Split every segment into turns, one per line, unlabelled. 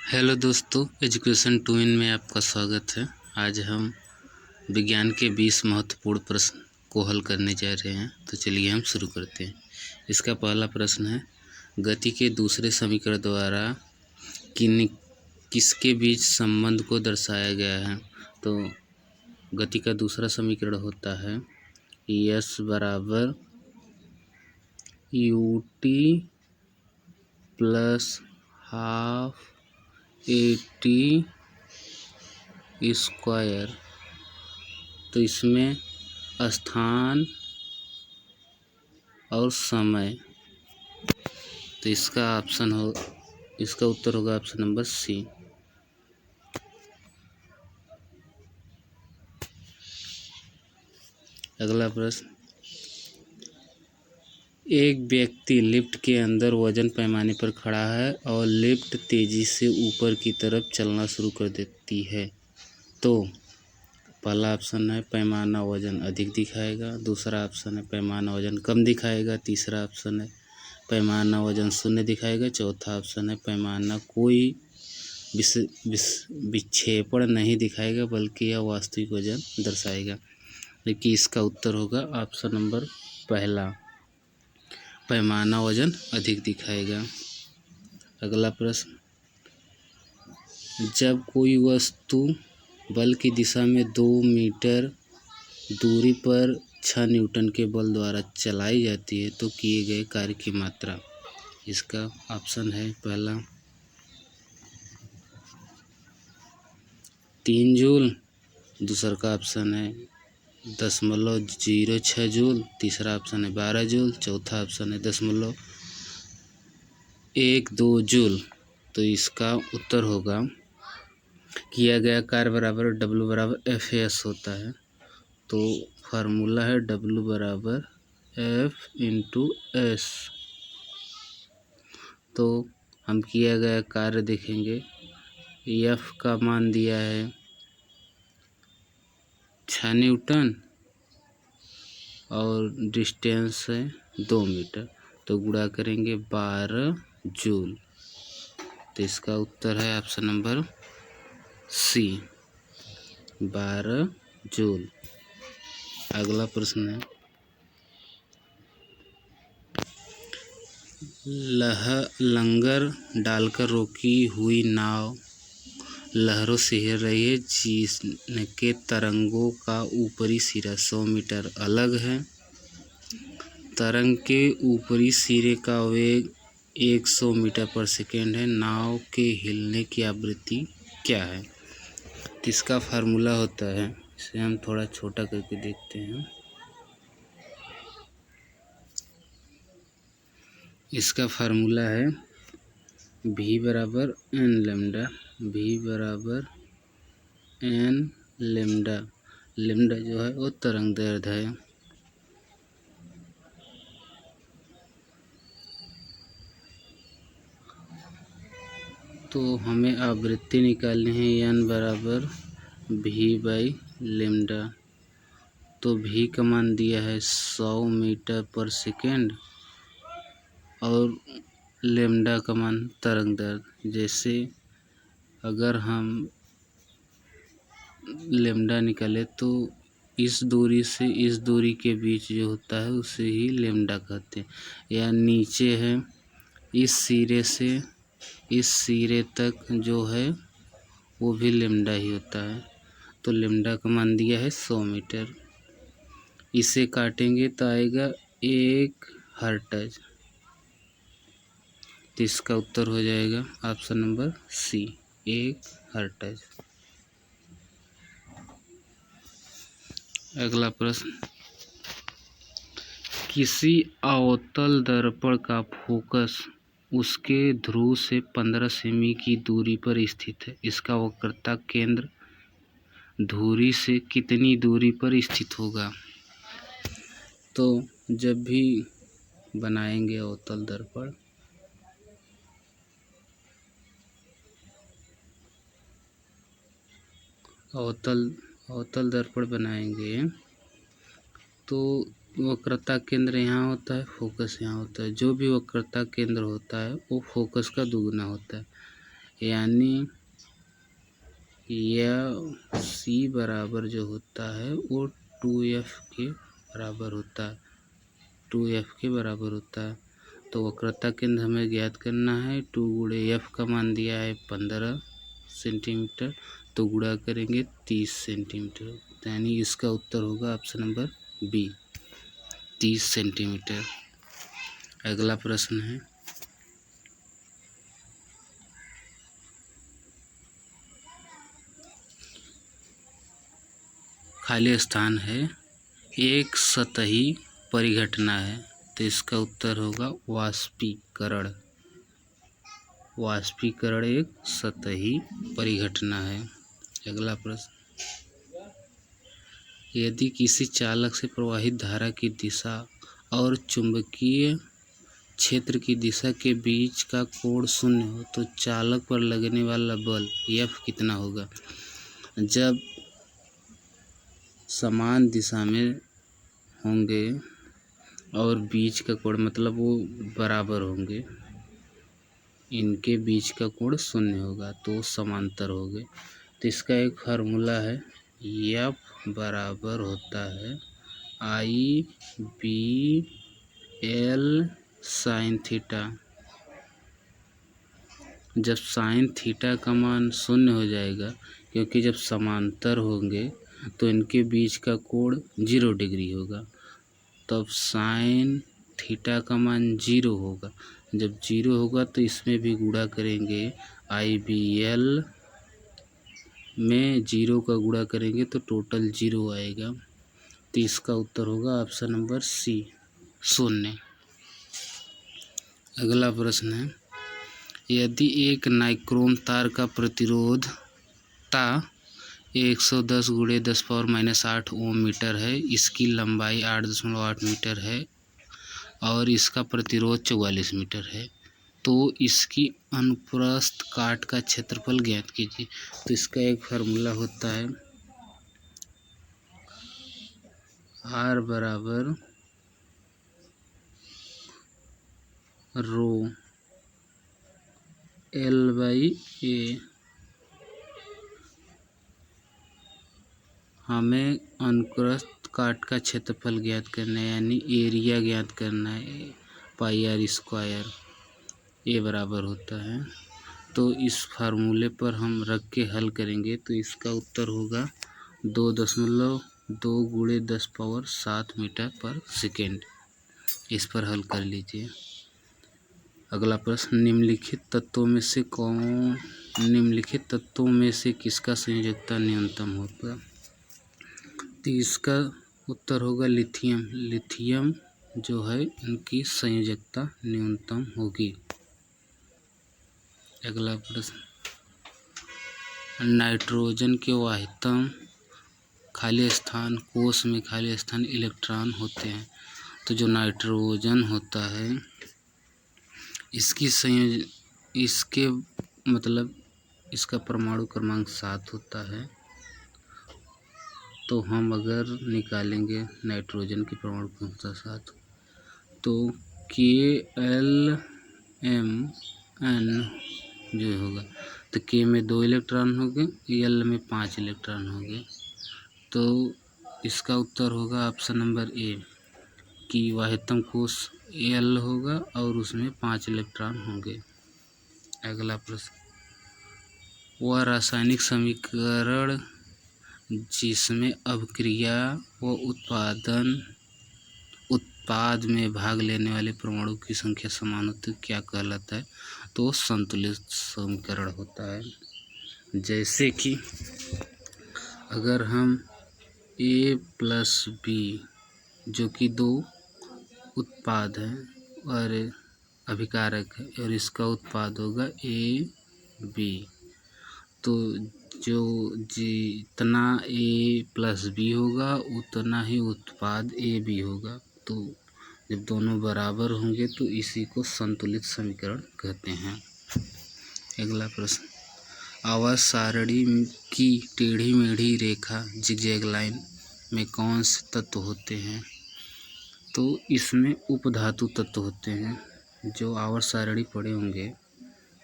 Hello दोस्तों, education to इन में आपका स्वागत है। आज हम विज्ञान के 20 महत्वपूर्ण प्रश्न को हल करने जा रहे हैं। तो चलिए हम शुरू करते हैं। इसका पहला प्रश्न है, गति के दूसरे समीकरण द्वारा किसके बीच संबंध को दर्शाया गया है। तो गति का दूसरा समीकरण होता है एस बराबर यू टी प्लस हाफ ए स्क्वायर। तो इसमें स्थान और समय, तो इसका उत्तर होगा ऑप्शन नंबर सी। अगला प्रश्न, एक व्यक्ति लिफ्ट के अंदर वजन पैमाने पर खड़ा है और लिफ्ट तेजी से ऊपर की तरफ चलना शुरू कर देती है। तो पहला ऑप्शन है पैमाना वजन अधिक दिखाएगा, दूसरा ऑप्शन है पैमाना वजन कम दिखाएगा, तीसरा ऑप्शन है पैमाना वजन शून्य दिखाएगा, चौथा ऑप्शन है पैमाना कोई विक्षेपण नहीं दिखाएगा बल्कि यह वास्तविक वजन दर्शाएगा। लेकिन इसका उत्तर होगा ऑप्शन नंबर पहला, पैमाना वजन अधिक दिखाएगा। अगला प्रश्न, जब कोई वस्तु बल की दिशा में 2 मीटर दूरी पर 6 न्यूटन के बल द्वारा चलाई जाती है तो किए गए कार्य की मात्रा। इसका ऑप्शन है पहला 3 जूल, दूसरा का ऑप्शन है 0.06 जूल, तीसरा ऑप्शन है 12 जूल, चौथा ऑप्शन है 0.12 जूल। तो इसका उत्तर होगा किया गया कार्य बराबर W बराबर एफ एस होता है। तो फार्मूला है W बराबर F इंटू एस। तो हम किया गया कार्य देखेंगे, F का मान दिया है 6 न्यूटन और डिस्टेंस है 2 मीटर, तो गुणा करेंगे 12 जूल। तो इसका उत्तर है ऑप्शन नंबर सी, 12 जूल। अगला प्रश्न है, लंगर डालकर रोकी हुई नाव लहरों से हिल रही है जिसके तरंगों का ऊपरी सिरा 100 मीटर अलग है। तरंग के ऊपरी सिरे का वेग 100 मीटर पर सेकेंड है। नाव के हिलने की आवृत्ति क्या है। इसका फार्मूला होता है, इसे हम थोड़ा छोटा करके देखते हैं। इसका फार्मूला है V बराबर एन लेमडा, V बराबर एन लेमडा। लेमडा जो है वो तरंग दैर्ध्य है। तो हमें आवृत्ति निकालनी है, एन बराबर V बाई लेमडा। तो V का मान दिया है 100 मीटर पर सेकेंड और लेमडा का मान तरंग दैर्ध्य। जैसे अगर हम लेमडा निकाले तो इस दूरी से इस दूरी के बीच जो होता है उसे ही लेमडा कहते हैं। या नीचे है इस सिरे से इस सिरे तक जो है वो भी लेमडा ही होता है। तो लेमडा का मान दिया है 100 मीटर। इसे काटेंगे तो आएगा 1 हर्ट्ज। तो इसका उत्तर हो जाएगा ऑप्शन नंबर सी, 1 हर्ट्ज। अगला प्रश्न, किसी अवतल दर्पण का फोकस उसके ध्रुव से 15 सेमी की दूरी पर स्थित है। इसका वक्रता केंद्र धुरी से कितनी दूरी पर स्थित होगा। तो जब भी बनाएंगे अवतल दर्पण, अवतल दर्पण बनाएंगे तो वक्रता केंद्र यहाँ होता है, फोकस यहाँ होता है। जो भी वक्रता केंद्र होता है वो फोकस का दुगुना होता है। यानी यह सी बराबर जो होता है वो 2F के बराबर होता है, 2F के बराबर होता है। तो वक्रता केंद्र हमें ज्ञात करना है। 2 गुणे F का मान दिया है 15 सेंटीमीटर, तो गुणा करेंगे 30 सेंटीमीटर, यानी इसका उत्तर होगा ऑप्शन नंबर बी, 30 सेंटीमीटर। अगला प्रश्न है, खाली स्थान है, एक सतही परिघटना है, तो इसका उत्तर होगा वाष्पीकरण। वाष्पीकरण एक सतही परिघटना है। अगला प्रश्न, यदि किसी चालक से प्रवाहित धारा की दिशा और चुंबकीय क्षेत्र की दिशा के बीच का कोण शून्य हो तो चालक पर लगने वाला बल F कितना होगा? जब समान दिशा में होंगे और बीच का कोण मतलब वो बराबर होंगे, इनके बीच का कोण शून्य होगा तो समांतर होंगे। तो इसका एक फार्मूला है, F बराबर होता है IBL साइन थीटा। जब साइन थीटा का मान शून्य हो जाएगा, क्योंकि जब समांतर होंगे तो इनके बीच का कोण 0 डिग्री होगा, तब साइन थीटा का मान 0 होगा। जब 0 होगा तो इसमें भी गुणा करेंगे, IBL में 0 का गुणा करेंगे तो टोटल 0 आएगा। तो इसका उत्तर होगा ऑप्शन नंबर सी, 0। अगला प्रश्न है, यदि एक नाइक्रोम तार का प्रतिरोधता 110 × 10⁻⁸ ओम मीटर है, इसकी लंबाई 8.8 मीटर है और इसका प्रतिरोध 44 मीटर है, तो इसकी अनुप्रस्थ काट का क्षेत्रफल ज्ञात कीजिए। तो इसका एक फार्मूला होता है, R बराबर रो L/A। हमें अनुप्रस्थ काट का क्षेत्रफल ज्ञात करना है, यानी एरिया ज्ञात करना है, πr²। ये बराबर होता है, तो इस फार्मूले पर हम रख के हल करेंगे तो इसका उत्तर होगा 2.2 × 10⁻⁷ मीटर पर सेकेंड। इस पर हल कर लीजिए। अगला प्रश्न, निम्नलिखित तत्वों में से किसका संयोजकता न्यूनतम होगा? तो इसका उत्तर होगा लिथियम। लिथियम जो है इनकी संयोजकता न्यूनतम होगी। अगला प्रश्न, नाइट्रोजन के वाह्यतम खाली स्थान कोश में खाली स्थान इलेक्ट्रॉन होते हैं। तो जो नाइट्रोजन होता है इसके मतलब इसका परमाणु क्रमांक 7 होता है। तो हम अगर निकालेंगे नाइट्रोजन की परमाणु क्रमांक 7 तो KLMN जो होगा, तो K में 2 इलेक्ट्रॉन होंगे, L में 5 इलेक्ट्रॉन होंगे। तो इसका उत्तर होगा ऑप्शन नंबर ए, कि वाह्यतम कोश L होगा और उसमें 5 इलेक्ट्रॉन होंगे। अगला प्रश्न, वह रासायनिक समीकरण जिसमें अभिक्रिया व उत्पाद में भाग लेने वाले परमाणु की संख्या समान होती है क्या कहलाता है? तो संतुलित समीकरण होता है। जैसे कि अगर हम A+B जो कि 2 उत्पाद है और अभिकारक है और इसका उत्पाद होगा AB, तो जो जितना A+B होगा उतना ही उत्पाद AB होगा। तो जब दोनों बराबर होंगे तो इसी को संतुलित समीकरण कहते हैं। अगला प्रश्न, आवर्त सारणी की टेढ़ी मेढ़ी रेखा जिगजैग लाइन में कौन से तत्व होते हैं? तो इसमें उपधातु तत्व होते हैं। जो आवर्त सारणी पढ़े होंगे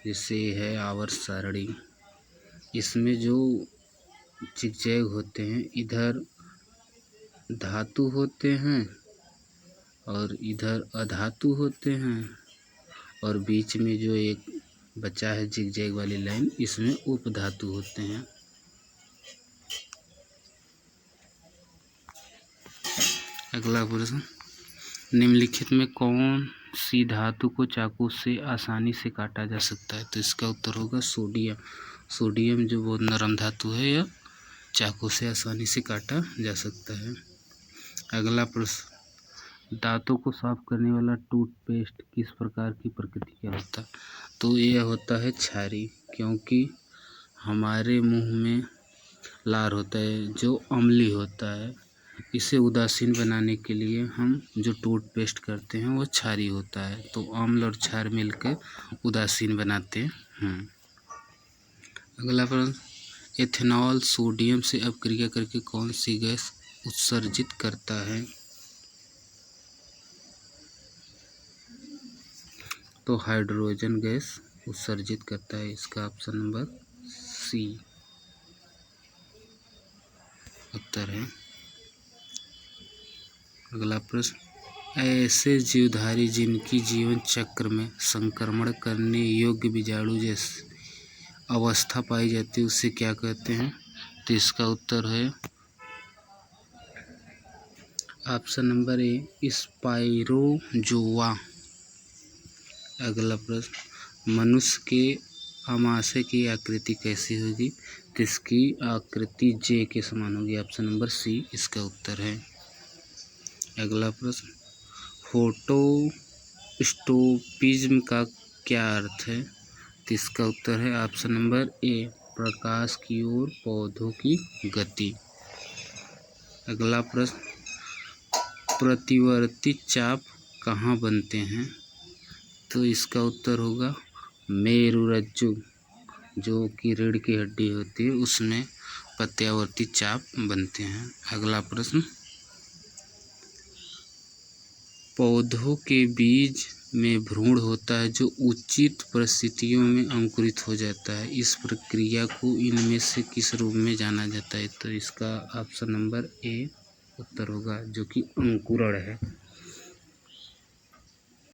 जैसे है आवर्त सारणी। इसमें जो जिगजैग होते हैं, इधर धातु होते हैं और इधर अधातु होते हैं, और बीच में जो एक बचा है जिगजैग वाली लाइन, इसमें उपधातु होते हैं। अगला प्रश्न, निम्नलिखित में कौन सी धातु को चाकू से आसानी से काटा जा सकता है? तो इसका उत्तर होगा सोडियम। सोडियम जो बहुत नरम धातु है, यह चाकू से आसानी से काटा जा सकता है। अगला प्रश्न, दांतों को साफ करने वाला टूथपेस्ट किस प्रकार की प्रकृति का होता है? तो यह होता है क्षारी, क्योंकि हमारे मुंह में लार होता है जो अम्लीय होता है। इसे उदासीन बनाने के लिए हम जो टूथपेस्ट करते हैं वो क्षारी होता है, तो अम्ल और क्षार मिलकर उदासीन बनाते हैं। अगला प्रश्न, एथेनॉल सोडियम से अपक्रिया करके कौन सी गैस उत्सर्जित करता है? तो हाइड्रोजन गैस उत्सर्जित करता है। इसका ऑप्शन नंबर सी उत्तर है। अगला प्रश्न, ऐसे जीवधारी जिनकी जीवन चक्र में संक्रमण करने योग्य बीजाणु जैसी अवस्था पाई जाती है, उसे क्या कहते हैं? तो इसका उत्तर है ऑप्शन नंबर ए स्पाइरोजोआ। अगला प्रश्न, मनुष्य के आमाशय की आकृति कैसी होगी? तो इसकी आकृति जे के समान होगी। ऑप्शन नंबर सी इसका उत्तर है। अगला प्रश्न, फोटोस्टॉपिज्म का क्या अर्थ है? तो इसका उत्तर है ऑप्शन नंबर ए प्रकाश की ओर पौधों की गति। अगला प्रश्न, प्रतिवर्ती चाप कहाँ बनते हैं? तो इसका उत्तर होगा मेरुरज्जु, जो कि रीढ़ की हड्डी होती है, उसमें प्रत्यावर्ती चाप बनते हैं। अगला प्रश्न, पौधों के बीज में भ्रूण होता है जो उचित परिस्थितियों में अंकुरित हो जाता है। इस प्रक्रिया को इनमें से किस रूप में जाना जाता है? तो इसका ऑप्शन नंबर ए उत्तर होगा, जो कि अंकुरण है।